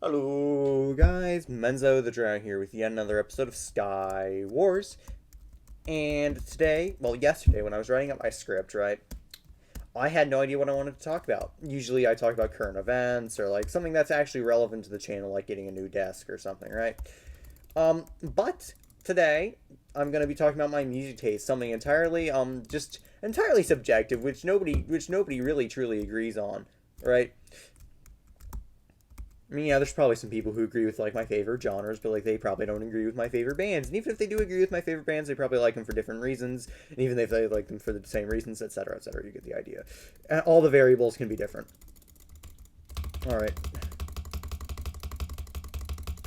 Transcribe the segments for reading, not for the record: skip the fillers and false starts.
Hello guys, Menzo the Dragon here with yet another episode of SkyWars. And today, well yesterday when I was writing up my script, right, I had no idea what I wanted to talk about. Usually I talk about current events or like something that's actually relevant to the channel, like getting a new desk or something, right? But today I'm gonna be talking about my music taste, something entirely just entirely subjective, which nobody really truly agrees on, right? I mean, yeah, there's probably some people who agree with like my favorite genres, but like they probably don't agree with my favorite bands. And even if they do agree with my favorite bands, they probably like them for different reasons. And even if they like them for the same reasons, etc., etc., you get the idea. And all the variables can be different. All right.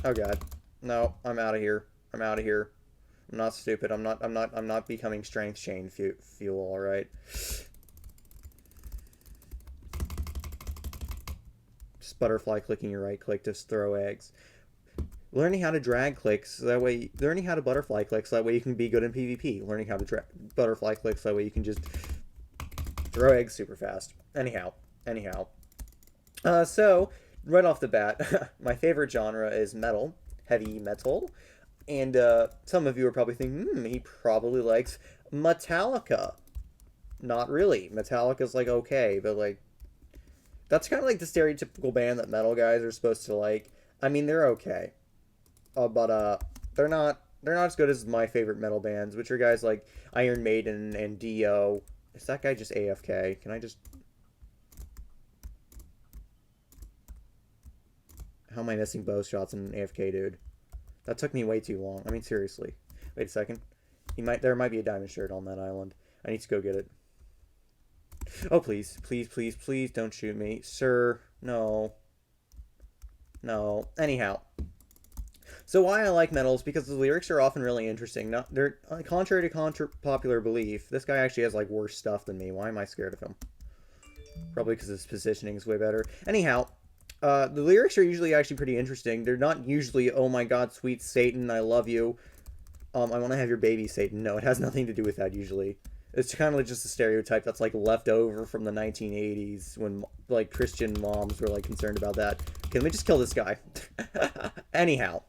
Oh god. No, I'm out of here. I'm out of here. I'm not stupid. I'm not becoming strength chain fuel. All right. Just butterfly clicking your right click to throw eggs. Learning how to drag clicks so that way, learning how to butterfly click so that way you can be good in PvP. Learning how to butterfly click so that way you can just throw eggs super fast. Anyhow. So right off the bat, my favorite genre is metal, heavy metal, and some of you are probably thinking, he probably likes Metallica. Not really. Metallica's like okay, but like that's kind of like the stereotypical band that metal guys are supposed to like. I mean, they're okay. But they're not as good as my favorite metal bands, which are guys like Iron Maiden and Dio. Is that guy just AFK? Can I just? How am I missing bow shots in an AFK dude? That took me way too long. I mean, seriously. Wait a second. There might be a diamond shirt on that island. I need to go get it. Oh please, please, please, please don't shoot me, sir. No. No. Anyhow. So why I like metal is because the lyrics are often really interesting. Not they're contrary to popular belief. This guy actually has like worse stuff than me. Why am I scared of him? Probably because his positioning is way better. Anyhow, the lyrics are usually actually pretty interesting. They're not usually, "Oh my God, sweet Satan, I love you. I want to have your baby, Satan." No, it has nothing to do with that usually. It's kind of like just a stereotype that's like left over from the 1980s when like Christian moms were like concerned about that. Okay, let me just kill this guy. Anyhow,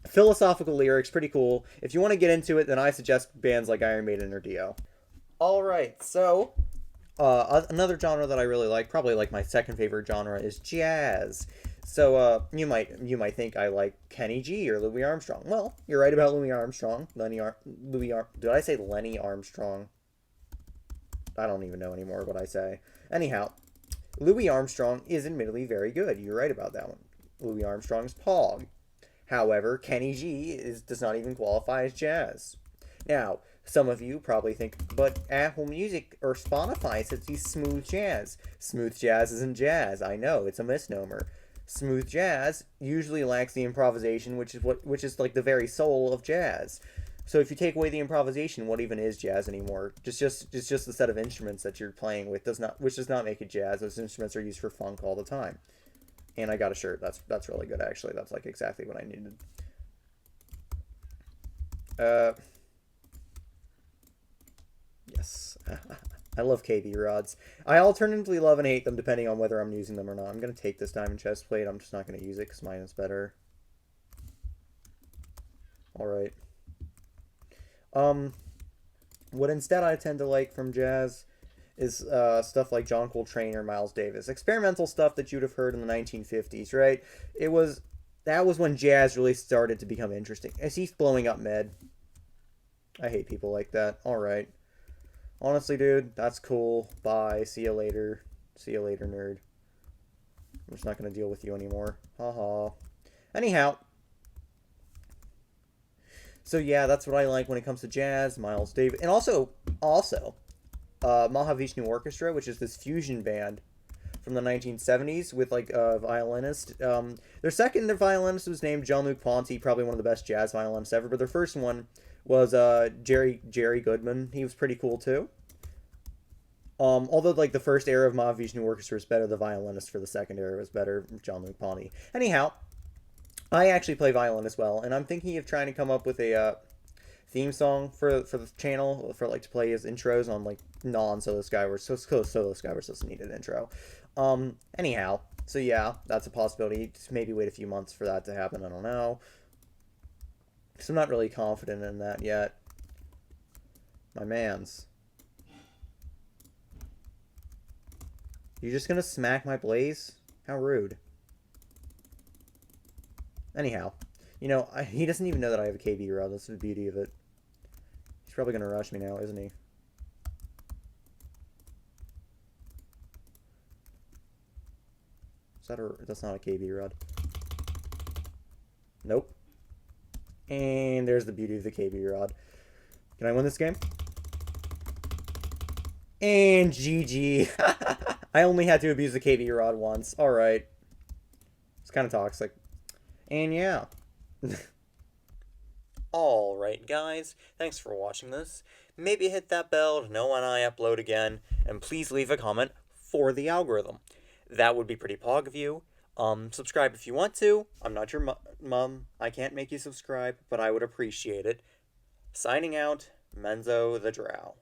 philosophical lyrics, pretty cool. If you want to get into it, then I suggest bands like Iron Maiden or Dio. All right, so another genre that I really like, probably like my second favorite genre, is jazz. So you might think I like Kenny G or Louis Armstrong. Well, you're right about Louis Armstrong. Did I say Lenny Armstrong? I don't even know anymore what I say. Anyhow, Louis Armstrong is admittedly very good. You're right about that one. Louis Armstrong's Pog. However, Kenny G does not even qualify as jazz. Now, some of you probably think, but Apple Music or Spotify says he's smooth jazz. Smooth jazz isn't jazz. I know, it's a misnomer. Smooth jazz usually lacks the improvisation, which is like the very soul of jazz. So if you take away the improvisation, what even is jazz anymore? It's just the set of instruments that you're playing with which does not make it jazz. Those instruments are used for funk all the time. And I got a shirt. That's really good actually. That's like exactly what I needed. Uh yes. I love KB rods. I alternatively love and hate them depending on whether I'm using them or not. I'm going to take this diamond chest plate. I'm just not going to use it because mine is better. Alright. What instead I tend to like from jazz is stuff like John Coltrane or Miles Davis. Experimental stuff that you'd have heard in the 1950s, right? That was when jazz really started to become interesting. Is he blowing up med? I hate people like that. Alright. Honestly, dude, that's cool. Bye. See you later. See you later, nerd. I'm just not going to deal with you anymore. Haha. Anyhow. So yeah, that's what I like when it comes to jazz, Miles Davis. And also, Mahavishnu Orchestra, which is this fusion band from the 1970s with like a violinist. Their second violinist was named Jean-Luc Ponty, probably one of the best jazz violinists ever. But their first one was Jerry Goodman. He was pretty cool too. Although like the first era of Mahavishnu Orchestra was better, the violinist for the second era was better, Jean-Luc Ponty. Anyhow, I actually play violin as well, and I'm thinking of trying to come up with a theme song for the channel for like to play as intros on like non-solo SkyWars. So solo SkyWars doesn't need an intro. Anyhow, So yeah, that's a possibility. Just maybe wait a few months for that to happen. I don't know. Because I'm not really confident in that yet. My mans. You're just gonna smack my blaze? How rude. Anyhow, you know, he doesn't even know that I have a KB rod. That's the beauty of it. He's probably gonna rush me now, isn't he? Is that a... That's not a KB rod. Nope. And there's the beauty of the KB rod. Can I win this game? And GG. I only had to abuse the KB rod once. Alright. It's kind of toxic. And yeah. Alright, guys. Thanks for watching this. Maybe hit that bell to know when I upload again. And please leave a comment for the algorithm. That would be pretty pog of you. Subscribe if you want to. I'm not your mom. I can't make you subscribe, but I would appreciate it. Signing out, Menzo the Drow.